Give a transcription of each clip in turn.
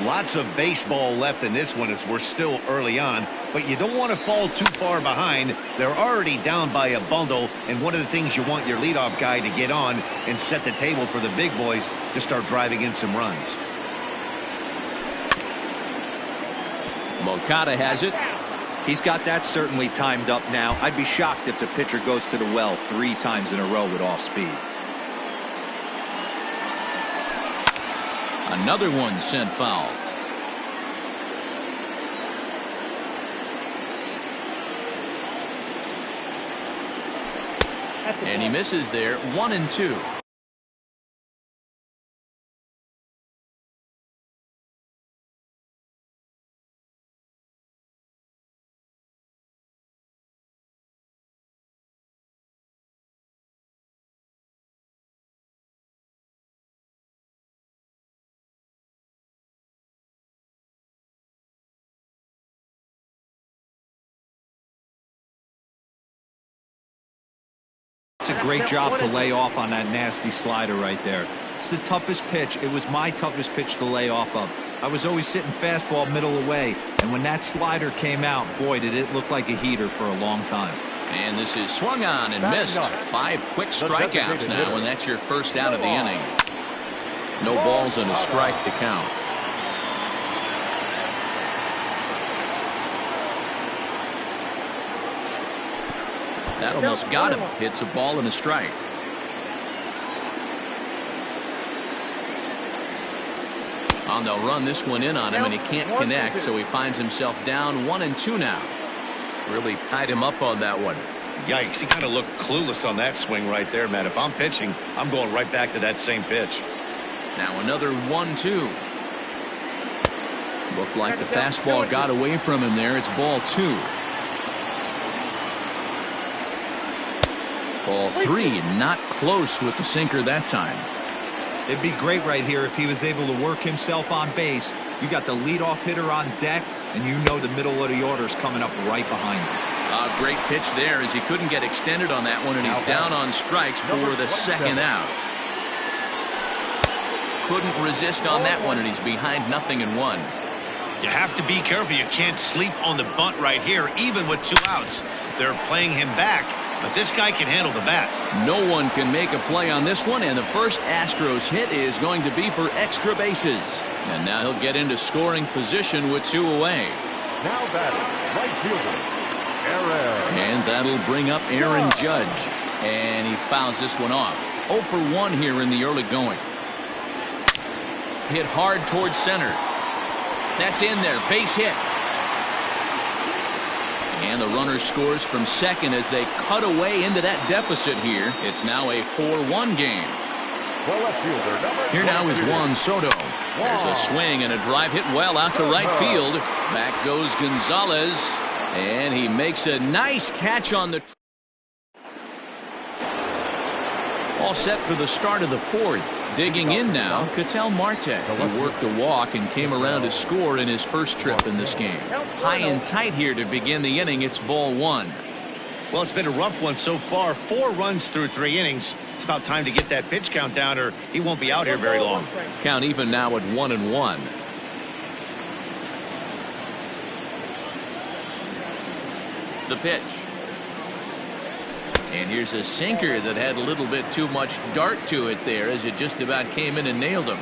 Lots of baseball left in this one as we're still early on, but you don't want to fall too far behind. They're already down by a bundle, and one of the things you want your leadoff guy to get on and set the table for the big boys to start driving in some runs. Moncada has it. He's got that certainly timed up now. I'd be shocked if the pitcher goes to the well 3 times in a row with off speed. Another one sent foul. And he misses there. 1-2. It's a great job to lay off on that nasty slider right there. It's the toughest pitch. It was my toughest pitch to lay off of. I was always sitting fastball middle away, and when that slider came out, boy, did it look like a heater for a long time. And this is swung on and missed. 5 quick strikeouts now, and that's your first out of the inning. No balls and a strike to count. That almost got him. Hits a ball and a strike. Oh, they'll run this one in on him, and he can't connect, so he finds himself down 1-2 now. Really tied him up on that one. Yikes, he kind of looked clueless on that swing right there, man. If I'm pitching, I'm going right back to that same pitch. Now another 1-2. Looked like the fastball got away from him there. It's ball 2. Ball 3, not close with the sinker that time. It'd be great right here if he was able to work himself on base. You got the leadoff hitter on deck, and you know the middle of the order's coming up right behind him. A great pitch there as he couldn't get extended on that one, and he's down on strikes for the second out. Couldn't resist on that one, and he's behind 0-1. You have to be careful. You can't sleep on the bunt right here, even with 2 outs. They're playing him back, but this guy can handle the bat. No one can make a play on this one, and the first Astros hit is going to be for extra bases. And now he'll get into scoring position with 2 away. Now batting, right fielder, Aaron. And that'll bring up Aaron Judge. And he fouls this one off. 0 for 1 here in the early going. Hit hard towards center. That's in there. Base hit. And the runner scores from second as they cut away into that deficit here. It's now a 4-1 game. Here now is Juan Soto. There's a swing and a drive hit well out to right field. Back goes Gonzalez. And he makes a nice catch on the... All set for the start of the 4th. Digging in now, Ketel Marte. He worked a walk and came around to score in his first trip in this game. High and tight here to begin the inning. It's ball 1. Well, it's been a rough one so far. 4 runs through 3 innings. It's about time to get that pitch count down, or he won't be out here very long. Count even now at 1-1. The pitch. And here's a sinker that had a little bit too much dart to it there as it just about came in and nailed him.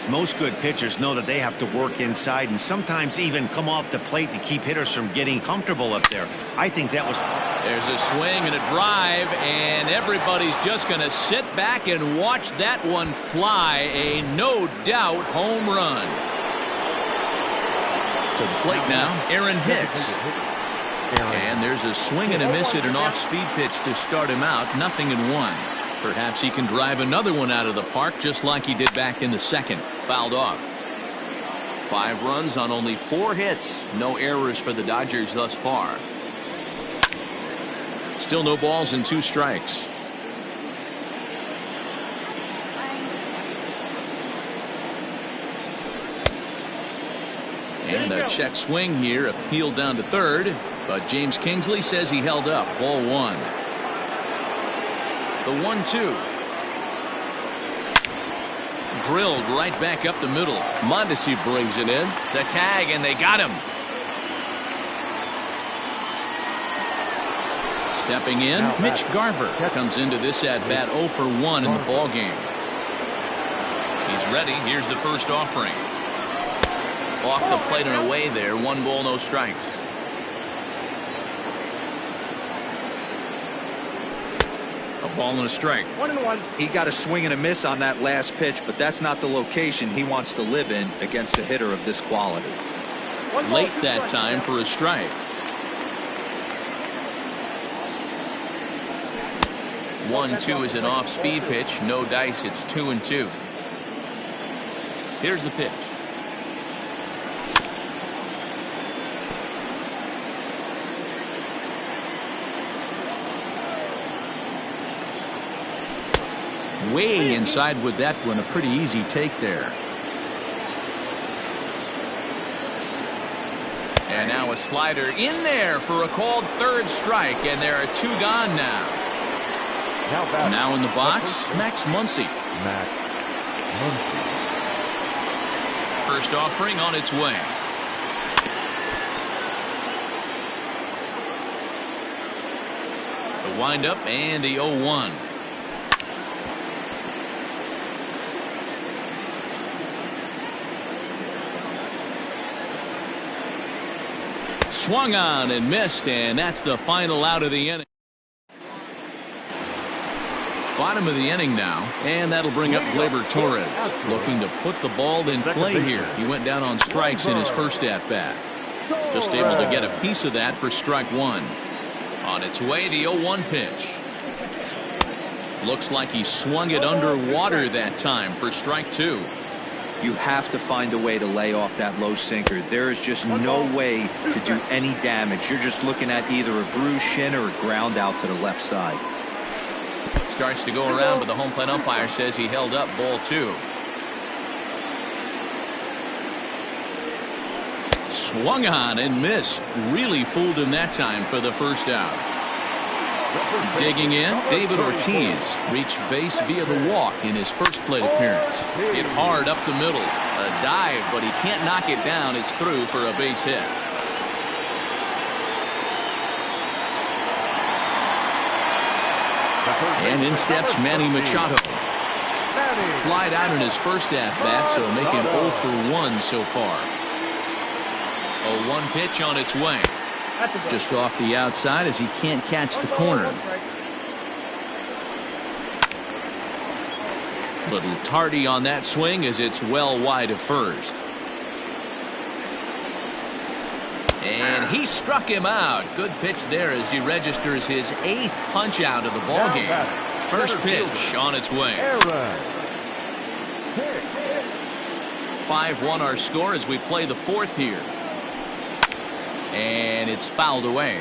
Most good pitchers know that they have to work inside and sometimes even come off the plate to keep hitters from getting comfortable up there. I think that was... There's a swing and a drive, and everybody's just going to sit back and watch that one fly. A no-doubt home run. To the plate now, Aaron Hicks. And there's a swing and a miss at an off-speed pitch to start him out. 0-1. Perhaps he can drive another one out of the park just like he did back in the second. Fouled off. 5 runs on only 4 hits. No errors for the Dodgers thus far. Still no balls and 2 strikes. And a check swing here, appealed down to third, but James Kingsley says he held up. Ball 1. The 1-2. drilled right back up the middle. Mondesi brings it in. The tag, and they got him. Stepping in, Mitch Garver comes into this at-bat 0 for 1 in the ballgame. He's ready. Here's the first offering. Off the plate and away there. 1 ball, no strikes. A ball and a strike. 1-1. He got a swing and a miss on that last pitch, but that's not the location he wants to live in against a hitter of this quality. Late that time for a strike. 1-2 is an off-speed pitch. No dice. It's 2-2. Here's the pitch. Way inside with that one. A pretty easy take there. And now a slider in there for a called third strike, and there are 2 gone now. Now in the box, Max Muncy. First offering on its way. The windup and the 0-1. Swung on and missed, and that's the final out of the inning. Bottom of the inning now, and that'll bring up Gleyber Torres, looking to put the ball in play here. He went down on strikes in his first at-bat. Just able to get a piece of that for strike 1. On its way, the 0-1 pitch. Looks like he swung it underwater that time for strike 2. You have to find a way to lay off that low sinker. There is just no way to do any damage. You're just looking at either a bruised shin or a ground out to the left side. Starts to go around, but the home plate umpire says he held up ball 2. Swung on and missed. Really fooled him that time for the first out. Digging in, David Ortiz reached base via the walk in his first plate appearance. Hit hard up the middle. A dive, but he can't knock it down. It's through for a base hit. And in steps Manny Machado. Flied out in his first at-bat, so making 0 for 1 so far. 0-1 pitch on its way. Just off the outside as he can't catch the corner. Little tardy on that swing as it's well wide of first. And he struck him out. Good pitch there as he registers his 8th punch out of the ballgame. First pitch on its way. 5-1 our score as we play the 4th here. And it's fouled away.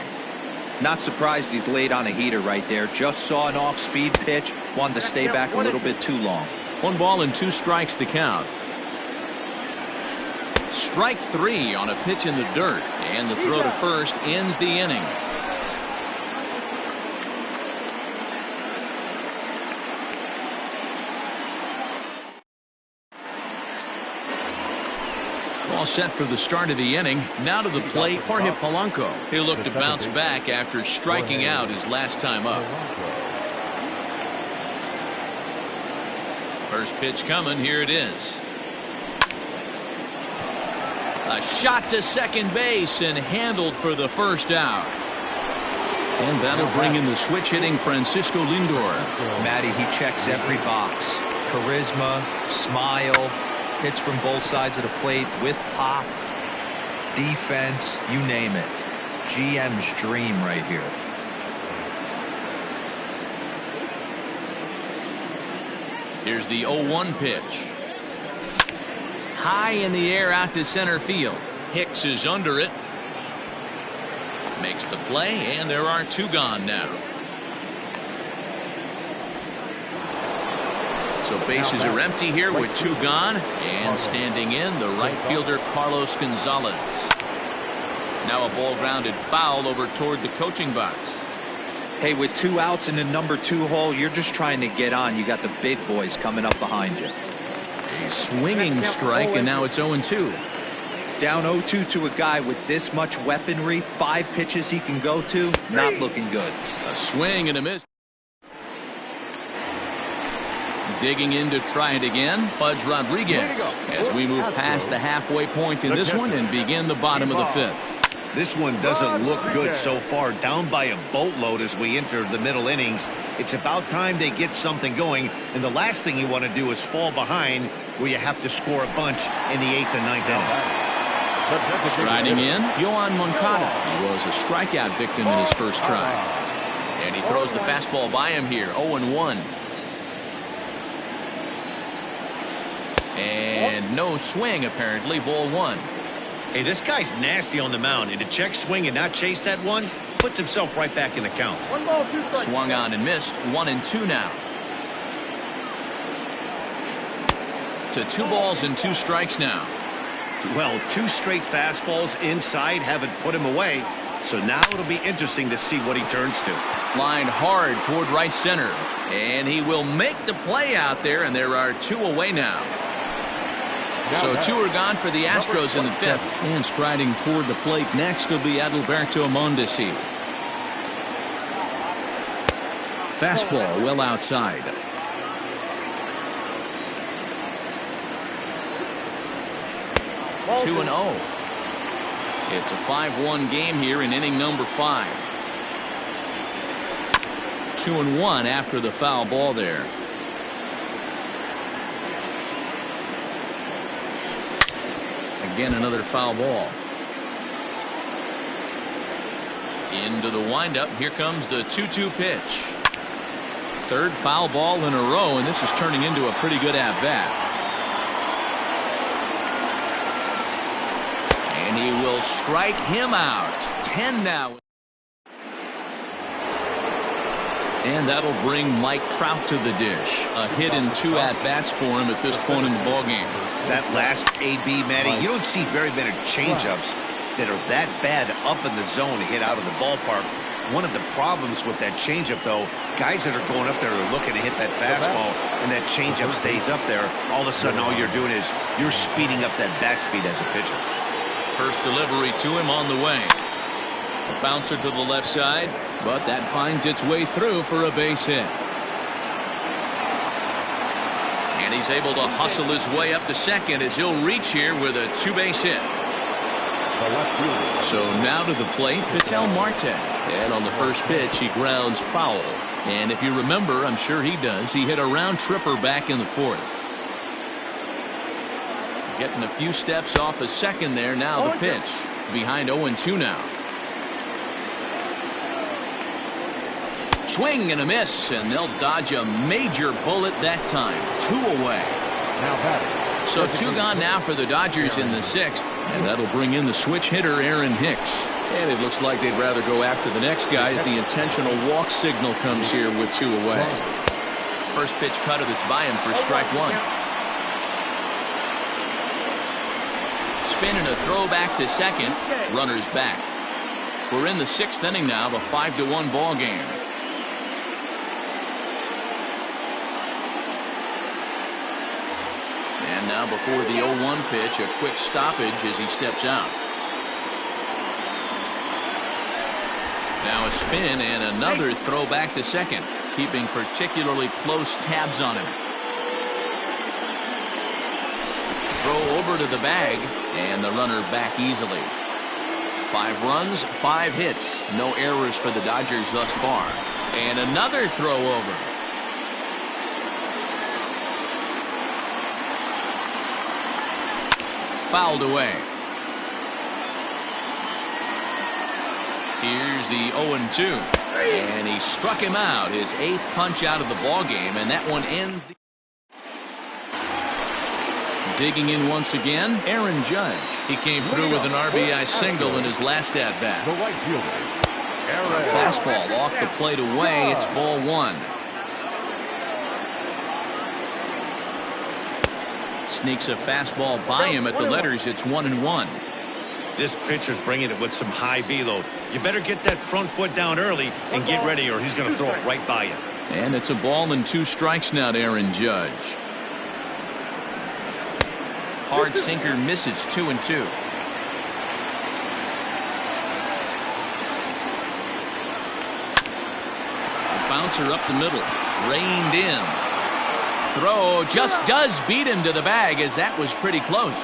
Not surprised he's laid on a heater right there. Just saw an off-speed pitch. Wanted to stay back a little bit too long. 1 ball and 2 strikes to count. Strike 3 on a pitch in the dirt. And the throw to first ends the inning. All set for the start of the inning. Now to the plate, Jorge Polanco. He'll look to bounce back after striking out his last time up. First pitch coming. Here it is. A shot to second base and handled for the first out. And that'll bring in the switch hitting Francisco Lindor. Matty, he checks every box. Charisma, smile, hits from both sides of the plate with pop, defense, you name it. GM's dream right here. Here's the 0-1 pitch. High in the air out to center field. Hicks is under it. Makes the play, and there are 2 gone now. So bases are empty here with 2 gone, and standing in the right fielder Carlos Gonzalez. Now a ball grounded foul over toward the coaching box. Hey, with 2 outs in the number 2 hole, you're just trying to get on. You got the big boys coming up behind you. A swinging strike, and now it's 0-2. Down 0-2 to a guy with this much weaponry, 5 pitches he can go to, not looking good. A swing and a miss. Digging in to try it again, Pudge Rodriguez, as we move past the halfway point in this one and begin the bottom of the 5th. This one doesn't look good so far, down by a boatload as we enter the middle innings. It's about time they get something going, and the last thing you want to do is fall behind where you have to score a bunch in the 8th and 9th inning. Striding in, Yohan Moncada. He was a strikeout victim in his first try. And he throws the fastball by him here, 0-1. And no swing, apparently, ball 1. Hey, this guy's nasty on the mound, and to check swing and not chase that one puts himself right back in the count. Swung on and missed, 1-2 now. To 2 balls and 2 strikes now. Well, 2 straight fastballs inside haven't put him away, so now it'll be interesting to see what he turns to. Lined hard toward right center, and he will make the play out there, and there are 2 away now. So 2 are gone for the Astros in the 5th. And striding toward the plate next will be Adalberto Mondesi. Fastball well outside. Two and 0. It's a 5-1 game here in inning number 5. 2-1 after the foul ball there. Again, another foul ball. Into the windup. Here comes the 2-2 pitch. 3rd foul ball in a row, and this is turning into a pretty good at-bat. And he will strike him out. 10 now. And that'll bring Mike Trout to the dish. A hit and 2 at-bats for him at this point in the ballgame. That last AB, Matty, you don't see very many changeups that are that bad up in the zone to hit out of the ballpark. One of the problems with that changeup, though, guys that are going up there are looking to hit that fastball, and that changeup stays up there. All of a sudden, all you're doing is you're speeding up that bat speed as a pitcher. First delivery to him on the way. A bouncer to the left side, but that finds its way through for a base hit. And he's able to hustle his way up to second as he'll reach here with a 2-base hit. So now to the plate, Ketel Marte. And on the first pitch, he grounds foul. And if you remember, I'm sure he does, he hit a round tripper back in the 4th. Getting a few steps off a second there. Now the pitch. Behind 0-2 now. Swing and a miss, and they'll dodge a major bullet that time. 2 away. So 2 gone now for the Dodgers in the 6th, and that'll bring in the switch hitter Aaron Hicks. And it looks like they'd rather go after the next guy as the intentional walk signal comes here with 2 away. First pitch cutter that's by him for strike 1. Spin and a throw back to second. Runners back. We're in the 6th inning now, a 5-1 ball game. And now before the 0-1 pitch, a quick stoppage as he steps out. Now a spin and another throw back to second, keeping particularly close tabs on him. Throw over to the bag, and the runner back easily. 5 runs, 5 hits, no errors for the Dodgers thus far. And another throw over. Fouled away. Here's the 0-2. And he struck him out, his 8th punch out of the ball game, and that one ends the. Digging in once again, Aaron Judge. He came through with an RBI single in his last at-bat. Fastball off the plate away. It's ball 1. Sneaks a fastball by him at the letters. It's 1-1. This pitcher's bringing it with some high velo. You better get that front foot down early and get ready, or he's going to throw it right by you. And it's a ball and 2 strikes now to Aaron Judge. Hard sinker misses, 2-2. Bouncer up the middle, reined in. Throw just does beat him to the bag, as that was pretty close.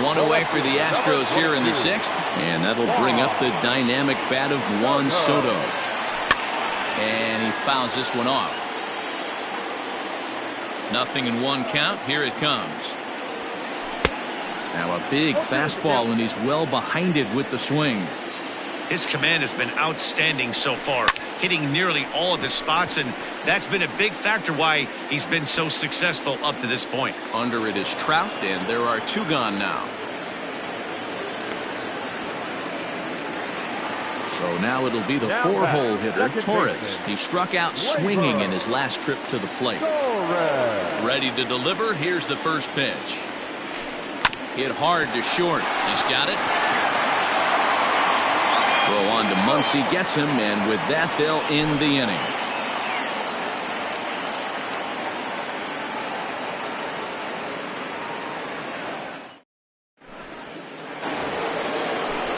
One away for the Astros here in the 6th, and that'll bring up the dynamic bat of Juan Soto. And he fouls this one off. 0-1 count. Here it comes. Now a big fastball, and he's well behind it with the swing. His command has been outstanding so far, hitting nearly all of his spots, and that's been a big factor why he's been so successful up to this point. Under it is Trout, and there are 2 gone now. So now it'll be the 4-hole hitter, Torres. He struck out swinging in his last trip to the plate. Ready to deliver. Here's the first pitch. Hit hard to short. He's got it. Throw on to Muncy, gets him, and with that they'll end the inning.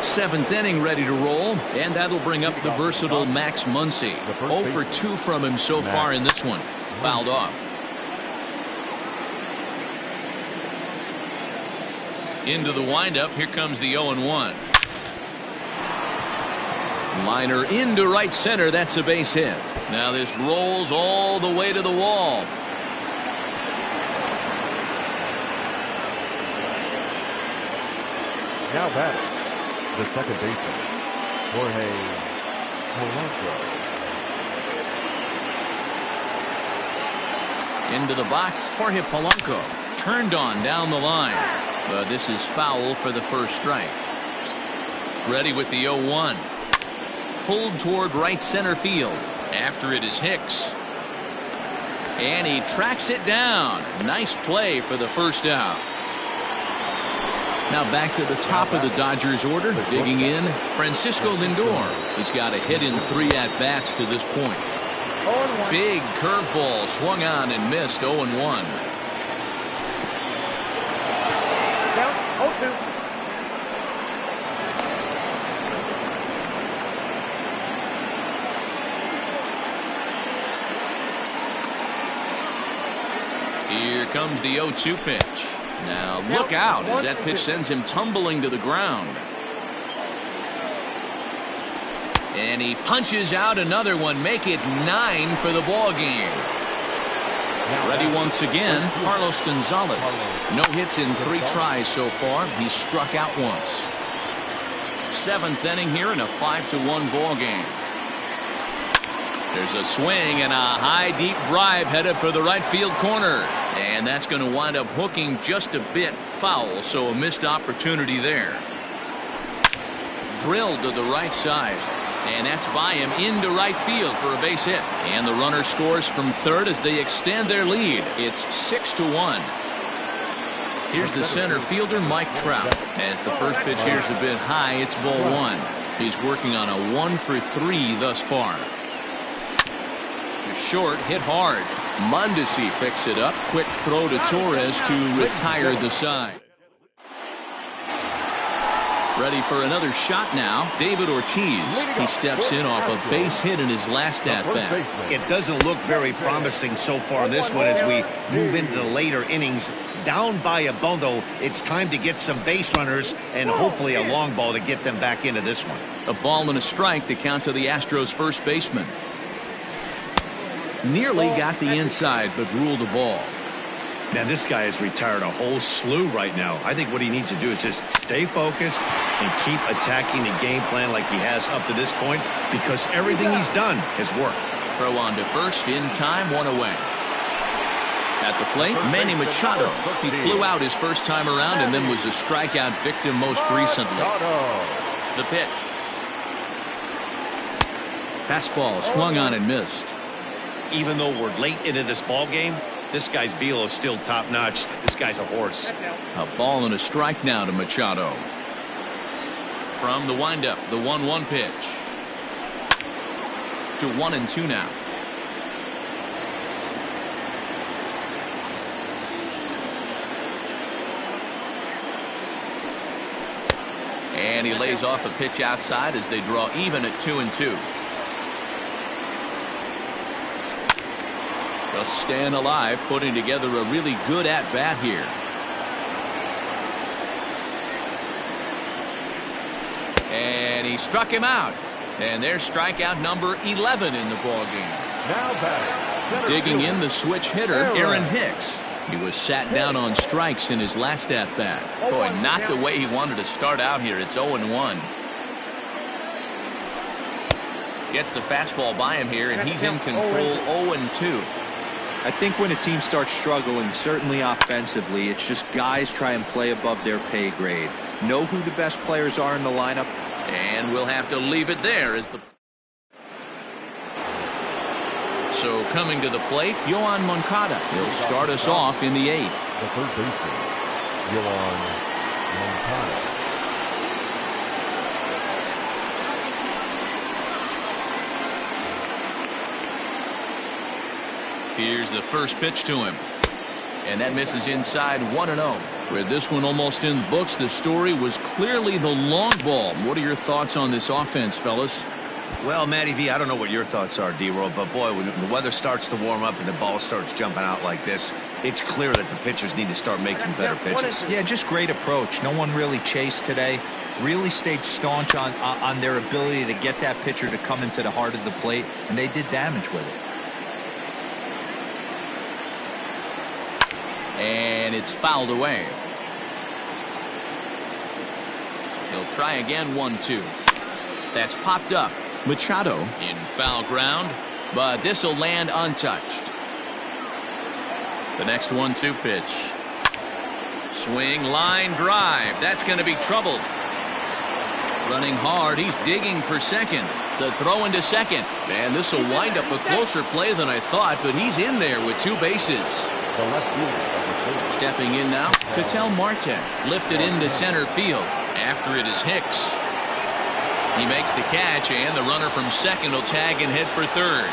Seventh inning ready to roll, and that'll bring up the versatile Max Muncy. 0 for 2 from him so far in this one. Fouled off. Into the windup. Here comes the 0-1. Liner into right center. That's a base hit. Now this rolls all the way to the wall. Now batting, the second baseman, Jorge Polanco. Into the box, Jorge Polanco. Turned on down the line. But this is foul for the first strike. Ready with the 0-1. Pulled toward right center field. After it is Hicks. And he tracks it down. Nice play for the first out. Now back to the top of the Dodgers order. Digging in, Francisco Lindor. He's got a hit in 3 at-bats to this point. Big curveball swung on and missed. 0-1. Here comes the 0-2 pitch. Now look out as that pitch sends him tumbling to the ground. And he punches out another one. Make it 9 for the ball game. Ready once again, Carlos Gonzalez. No hits in 3 tries so far. He's struck out once. 7th inning here in a 5-1 ball game. There's a swing and a high deep drive headed for the right field corner. And that's going to wind up hooking just a bit foul, so a missed opportunity there. Drilled to the right side. And that's by him into right field for a base hit. And the runner scores from third as they extend their lead. It's 6-1. Here's the center fielder, Mike Trout. As the first pitch here's a bit high, it's ball 1. He's working on a 1 for 3 thus far. To short, hit hard. Mondesi picks it up. Quick throw to Torres to retire the side. Ready for another shot now. David Ortiz. He steps in off a base hit in his last at-bat. It doesn't look very promising so far in this one as we move into the later innings. Down by a bundle, it's time to get some base runners and hopefully a long ball to get them back into this one. A ball and a strike to count to the Astros first baseman. Nearly got the inside, but ruled a ball. Now this guy has retired a whole slew right now. I think what he needs to do is just stay focused and keep attacking the game plan like he has up to this point, because everything he's done has worked. Throw on to first in time, 1 away. At the plate, Manny Machado. He flew out his first time around and then was a strikeout victim most recently. The pitch. Fastball swung on and missed. Even though we're late into this ball game, this guy's velo is still top-notch. This guy's a horse. A ball and a strike now to Machado. From the windup, the 1-1 pitch. To 1-2 now. And he lays off a pitch outside as they draw even at 2-2. Just staying alive, putting together a really good at-bat here. And he struck him out. And there's strikeout number 11 in the ballgame. Now batting. Digging in the switch hitter, Aaron Hicks. He was sat down on strikes in his last at-bat. Boy, not the way he wanted to start out here. It's 0-1. Gets the fastball by him here, and he's in control 0-2. I think when a team starts struggling, certainly offensively, it's just guys try and play above their pay grade. Know who the best players are in the lineup. And we'll have to leave it there as the... So coming to the plate, Yoan Moncada. He'll start us off in the 8th. The third baseman, Yoan Moncada. Here's the first pitch to him. And that misses inside 1-0. With this one almost in the books, the story was clearly the long ball. What are your thoughts on this offense, fellas? Well, Matty V, I don't know what your thoughts are, D-Roll, but boy, when the weather starts to warm up and the ball starts jumping out like this, it's clear that the pitchers need to start making better pitches. Yeah, just great approach. No one really chased today. Really stayed staunch on their ability to get that pitcher to come into the heart of the plate, and they did damage with it. And it's fouled away. He'll try again, 1-2. That's popped up. Machado in foul ground, but this will land untouched. The next 1-2 pitch. Swing, line drive. That's going to be troubled. Running hard. He's digging for second. The throw into second. And this will wind up a closer play than I thought, but he's in there with 2 bases. The left fielder. Stepping in now, Ketel Marte lifted into center field. After it is Hicks. He makes the catch, and the runner from second will tag and head for third.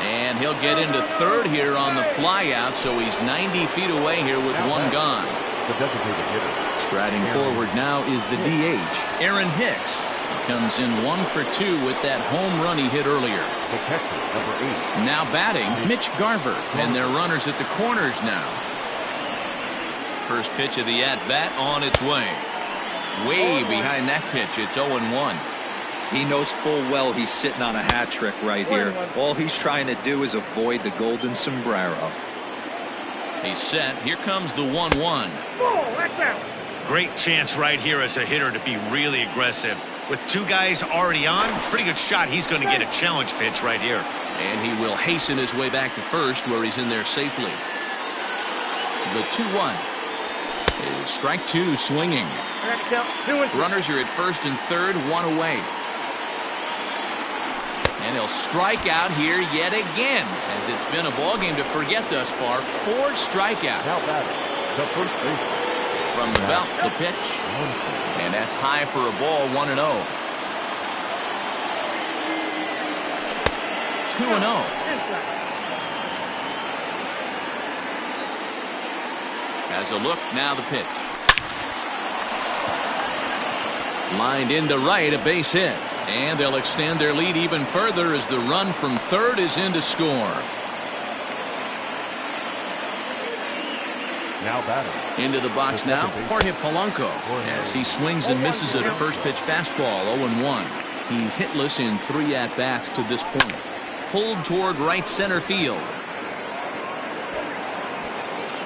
And he'll get into third here on the flyout, so he's 90 feet away here with 1 gone. The designated hitter. Striding forward now is the DH, Aaron Hicks. He comes in 1 for 2 with that home run he hit earlier. The catcher, number 8. Now batting, Mitch Garver, and their runners at the corners now. First pitch of the at-bat on its way. Way behind that pitch, it's 0-1. He knows full well he's sitting on a hat trick right here. All he's trying to do is avoid the golden sombrero. He's set. Here comes the 1-1. Great chance right here as a hitter to be really aggressive. With 2 guys already on, pretty good shot. He's going to get a challenge pitch right here. And he will hasten his way back to first, where he's in there safely. The 2-1 is strike 2 swinging. Runners are at first and third, 1 away. And he'll strike out here yet again, as it's been a ball game to forget thus far. 4 strikeouts. Now batting. The first baseman. From the belt, the pitch. And that's high for a ball, 1-0. 2-0. Has a look, now the pitch. Lined into right, a base hit. And they'll extend their lead even further as the run from third is in to score. Now batting. Into the box now, Jorge Polanco, as he swings and misses at a first pitch fastball, 0-1. He's hitless in 3 at-bats to this point. Pulled toward right center field.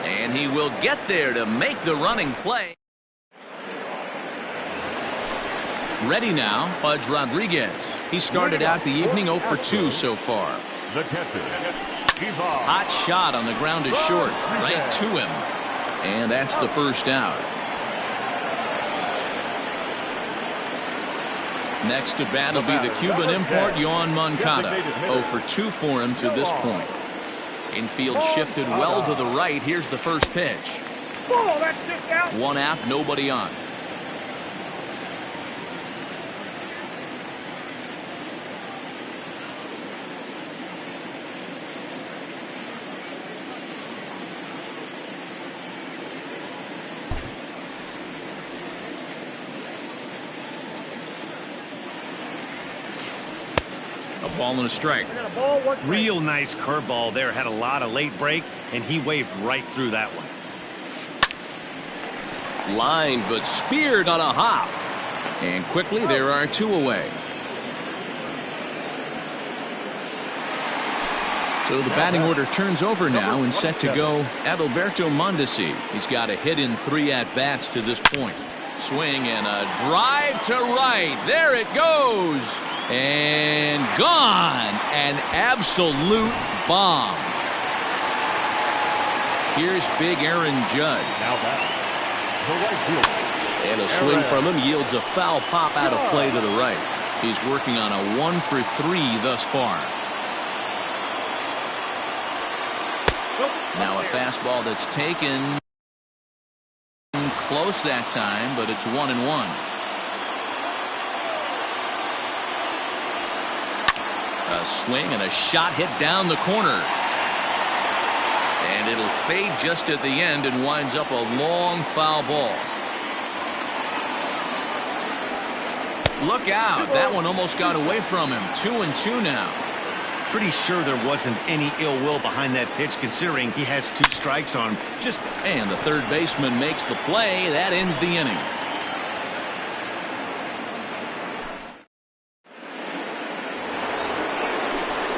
And he will get there to make the running play. Ready now, Pudge Rodriguez. He started out the evening 0 for 2 so far. The catcher, Hot shot on the ground is short, right to him. And that's the first out. Next to bat will be the Cuban import, Yoan Moncada. 0 for 2 for him to this point. Infield shifted well to the right. Here's the first pitch. 1 out, nobody on. A ball and a strike. Real nice curveball there. Had a lot of late break, and he waved right through that one. Lined but speared on a hop. And quickly there are 2 away. So the batting order turns over now and set to go Adalberto Mondesi. He's got a hit in 3 at-bats to this point. Swing and a drive to right. There it goes. And gone. An absolute bomb. Here's big Aaron Judge. Now that. And a swing from him yields a foul pop out of play to the right. He's working on a 1 for 3 thus far. Now a fastball that's taken close that time, but it's 1-1. A swing and a shot hit down the corner. And it'll fade just at the end and winds up a long foul ball. Look out. That one almost got away from him. 2-2 now. Pretty sure there wasn't any ill will behind that pitch, considering he has 2 strikes on him. And the third baseman makes the play. That ends the inning.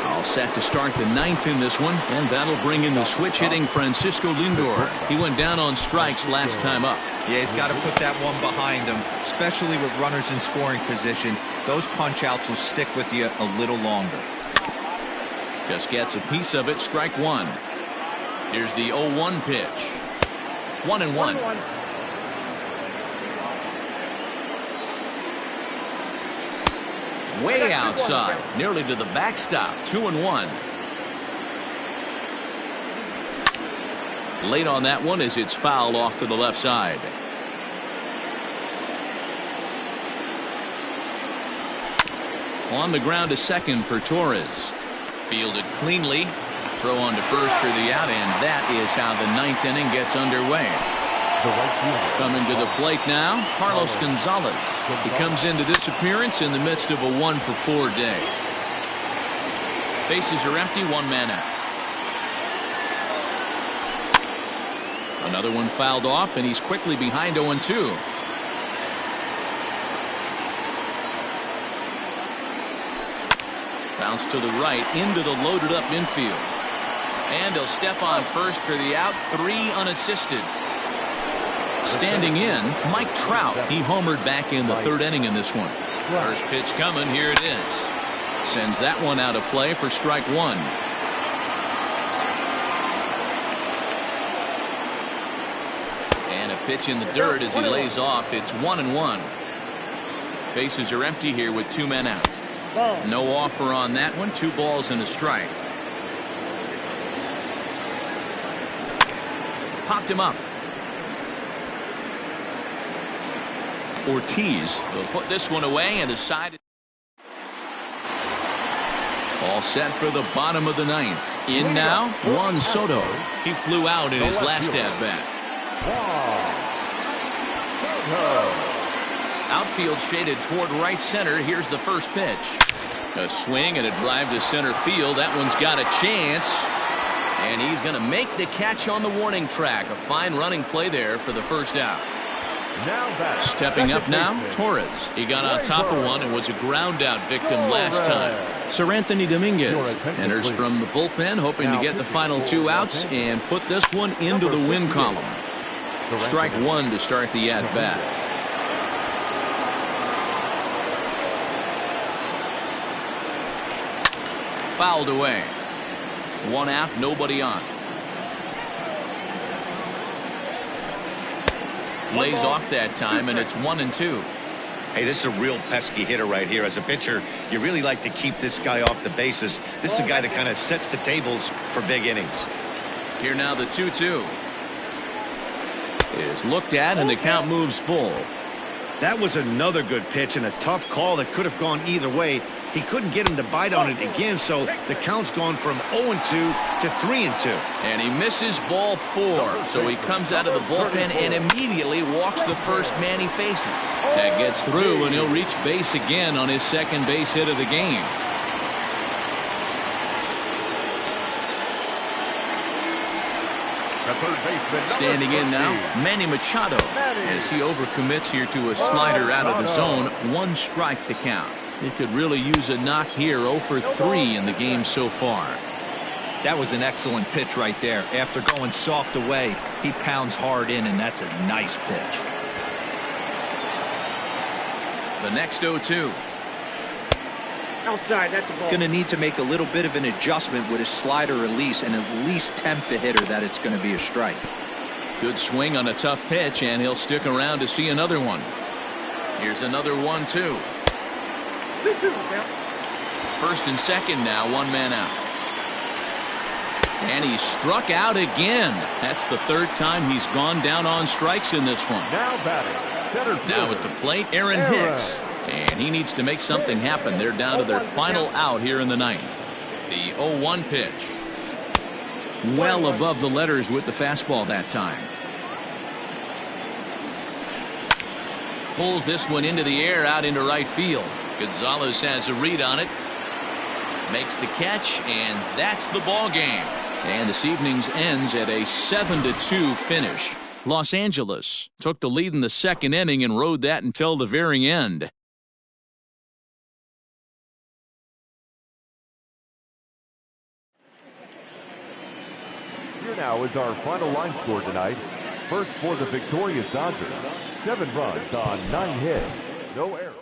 All set to start the 9th in this one, and that'll bring in the switch hitting Francisco Lindor. He went down on strikes last time up. Yeah, he's got to put that one behind him, especially with runners in scoring position. Those punch outs will stick with you a little longer. Just gets a piece of it. Strike 1. Here's the 0-1 pitch. 1-1. Way outside, nearly to the backstop. 2-1. Late on that one as it's fouled off to the left side. On the ground to second for Torres. Fielded cleanly. Throw on to first for the out, and that is how the 9th inning gets underway. Coming to the plate now, Carlos Gonzalez. He comes into this appearance in the midst of a 1 for 4 day. Bases are empty, 1 man out. Another one fouled off, and he's quickly behind 0-2. Bounce to the right into the loaded up infield. And he'll step on first for the out. 3 unassisted. Standing in, Mike Trout. He homered back in the 3rd inning in this one. First pitch coming. Here it is. Sends that one out of play for strike 1. And a pitch in the dirt as he lays off. It's 1-1. Bases are empty here with 2 men out. No offer on that one. 2 balls and a strike. Popped him up. Ortiz will put this one away, and the side all set for the bottom of the 9th. In now, Juan Soto. He flew out in his last at-bat. Outfield shaded toward right center. Here's the first pitch. A swing and a drive to center field. That one's got a chance. And he's going to make the catch on the warning track. A fine running play there for the first out. Stepping up now, Torres. He got on top of one and was a ground out victim last time. Sir Anthony Dominguez enters from the bullpen, hoping to get the final 2 outs and put this one into the win column. Strike 1 to start the at-bat. Fouled away. 1 out, nobody on. Lays off that time, and it's 1-2. Hey, this is a real pesky hitter right here. As a pitcher, you really like to keep this guy off the bases. This is a guy that kind of sets the tables for big innings. Here now the 2-2 is looked at, and the count moves full. That was another good pitch and a tough call that could have gone either way. He couldn't get him to bite on it again, so the count's gone from 0-2 to 3-2. And he misses ball 4, so he comes out of the bullpen and immediately walks the first man he faces. That gets through, and he'll reach base again on his second base hit of the game. The third baseman, Standing in now, Manny Machado, as he overcommits here to a slider out of the zone. 1 strike to count. He could really use a knock here. 0 for 3 in the game so far. That was an excellent pitch right there. After going soft away, he pounds hard in, and that's a nice pitch. The next 0-2. Outside, that's the ball. Going to need to make a little bit of an adjustment with his slider release and at least tempt the hitter that it's going to be a strike. Good swing on a tough pitch, and he'll stick around to see another one. Here's another 1-2. First and second now, 1 man out. And he's struck out again. That's the 3rd time he's gone down on strikes in this one. Now batting, center fielder. Now at the plate, Aaron Hicks. And he needs to make something happen. They're down to their final out here in the 9th. The 0-1 pitch. Well above the letters with the fastball that time. Pulls this one into the air out into right field. Gonzalez has a read on it. Makes the catch, and that's the ball game. And this evening's ends at a 7-2 finish. Los Angeles took the lead in the 2nd inning and rode that until the very end. Here now is our final line score tonight. First for the victorious Dodgers, 7 runs on 9 hits, no errors.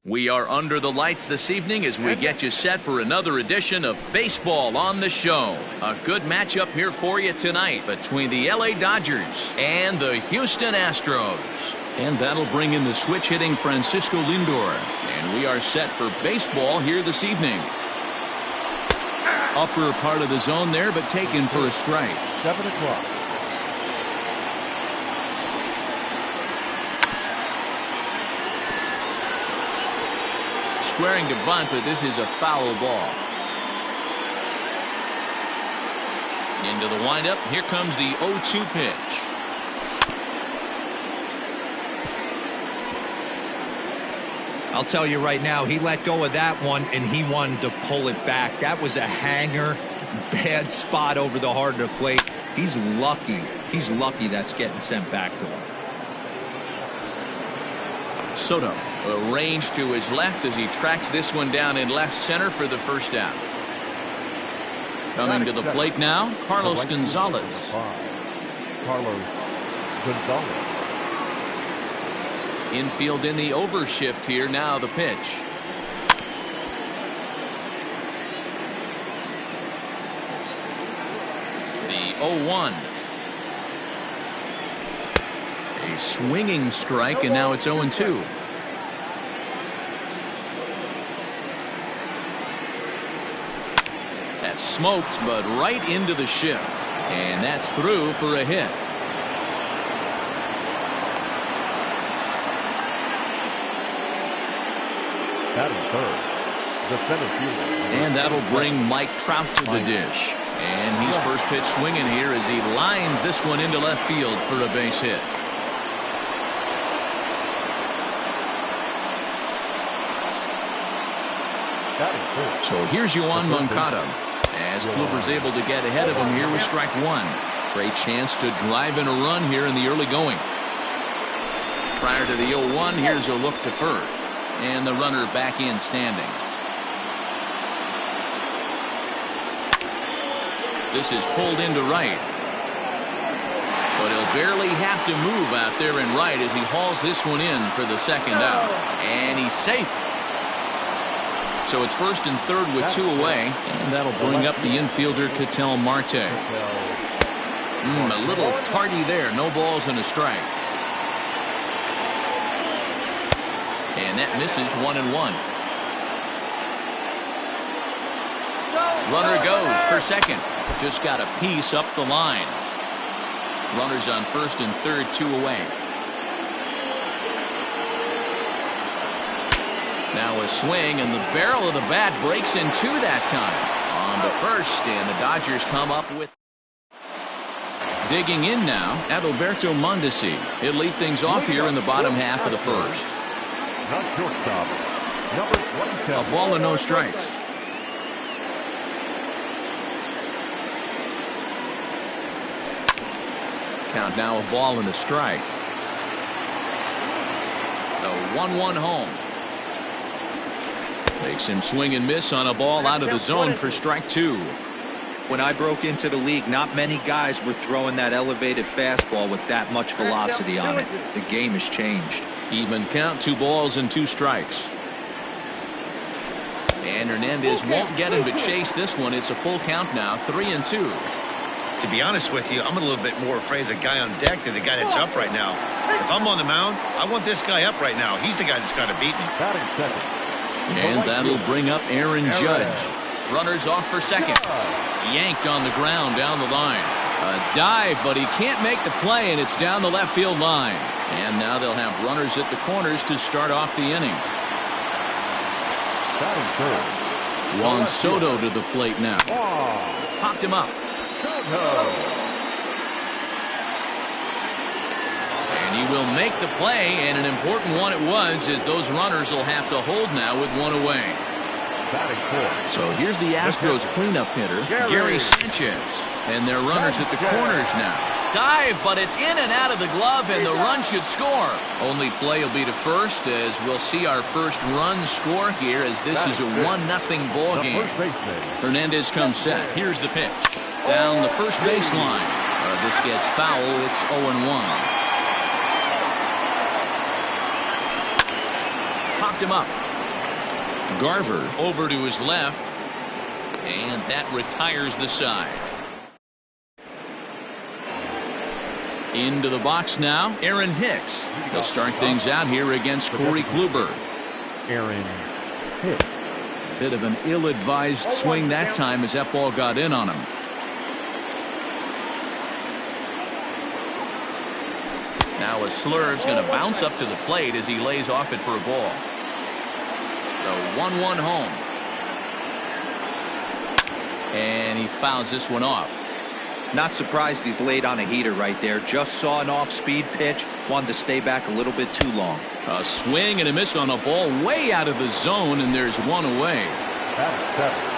We are under the lights this evening as we get you set for another edition of Baseball on the Show. A good matchup here for you tonight between the LA Dodgers and the Houston Astros. And that'll bring in the switch-hitting Francisco Lindor. And we are set for baseball here this evening. Upper part of the zone there, but taken for a strike. 7 o'clock. Squaring to bunt, but this is a foul ball. Into the windup. Here comes the 0-2 pitch. I'll tell you right now, he let go of that one, and he wanted to pull it back. That was a hanger, bad spot over the heart of the plate. He's lucky. He's lucky that's getting sent back to him. Soto arranged to his left as he tracks this one down in left center for the first out. Coming to the plate now, Carlos Gonzalez. Carlos Gonzalez. Infield in the overshift here. Now the pitch. The 0-1. A swinging strike, and now it's 0-2. That's smoked, but right into the shift. And that's through for a hit. Batting third, the center fielder. And that'll bring Mike Trout to the dish. And he's first pitch swinging here as he lines this one into left field for a base hit. So here's Yoan Moncada as Kluber's able to get ahead of him here with strike one. Great chance to drive in a run here in the early going. Prior to the 0-1, here's a look to first. And the runner back in standing. This is pulled into right. But he'll barely have to move out there in right as he hauls this one in for the second out. And he's safe. So it's first and third with two away. And that'll bring up the infielder Ketel Marte. A little tardy there. No balls and a strike. And that misses 1-1. Runner goes for second. Just got a piece up the line. Runners on first and third, two away. Now a swing, and the barrel of the bat breaks in two that time. On to first, and the Dodgers come up with. Digging in now, Adalberto Mondesi. He'll lead things off here in the bottom half of the first. Shortstop, number 27. A ball and no strikes. Count now, a ball and a strike. The 1-1 home. Makes him swing and miss on a ball out of the zone for strike two. When I broke into the league, not many guys were throwing that elevated fastball with that much velocity on it. The game has changed. Even count, 2 balls and 2 strikes. And Hernandez won't get him to chase this one. It's a full count now, 3-2. To be honest with you, I'm a little bit more afraid of the guy on deck than the guy that's up right now. If I'm on the mound, I want this guy up right now. He's the guy that's got to beat me. Batting second. And that'll bring up Aaron Judge. Runners off for second. Yanked on the ground down the line. A dive, but he can't make the play, and it's down the left field line. And now they'll have runners at the corners to start off the inning. Batting third. Juan Soto to the plate now. Popped him up. And he will make the play, and an important one it was, as those runners will have to hold now with one away. So here's the Astros cleanup hitter, Gary Sanchez. And their runners at the corners now. Dive, but it's in and out of the glove, and the run should score. Only play will be to first, as we'll see our first run score here, as this is a 1-0 ball game. Hernandez comes set. Here's the pitch. Down the first baseline. This gets foul. It's 0-1. Popped him up. Garver over to his left, and that retires the side. Into the box now, Aaron Hicks. He'll start things out here against Corey Kluber. Aaron Hicks. Bit of an ill-advised swing that time as that ball got in on him. Now a slurve's going to bounce up to the plate as he lays off it for a ball. The 1-1 home. And he fouls this one off. Not surprised he's laid on a heater right there. Just saw an off-speed pitch. Wanted to stay back a little bit too long. A swing and a miss on a ball way out of the zone, and there's one away. That's 7.